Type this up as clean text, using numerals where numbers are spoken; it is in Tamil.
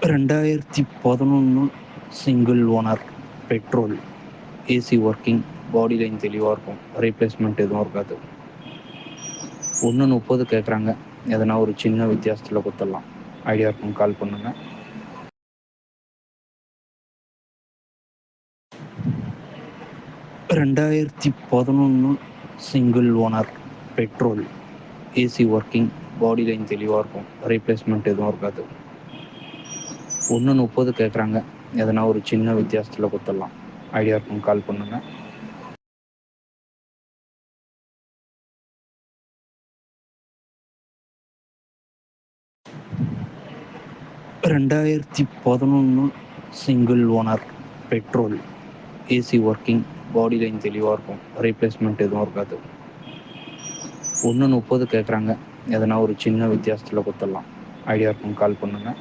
2011 single owner petrol, AC working, பாடி லைன் தெளிவாக இருக்கும், ரீப்ளேஸ்மெண்ட் எதுவும் இருக்காது. 1:30 கேட்குறாங்க. எதனா ஒரு சின்ன வித்தியாசத்தில் கொடுத்துடலாம். ஐடியா இருக்கும், கால் பண்ணுங்க. $2011 single owner petrol, AC working, பாடி லைன் தெளிவாக இருக்கும், ரீப்ளேஸ்மெண்ட் எதுவும் இருக்காது. 1:30 கேட்குறாங்க. எதனா ஒரு சின்ன வித்தியாசத்தில் கொடுத்துடலாம். ஐடியா இருக்கும், கால் பண்ணுங்க. 2011 single owner petrol, AC working, பாடி லைன் தெளிவாக இருக்கும், ரீப்ளேஸ்மெண்ட் எதுவும் இருக்காது. 1:30 கேட்குறாங்க. எதனா ஒரு சின்ன வித்தியாசத்தில் கொடுத்துடலாம். ஐடியா இருக்கும், கால் பண்ணுங்க.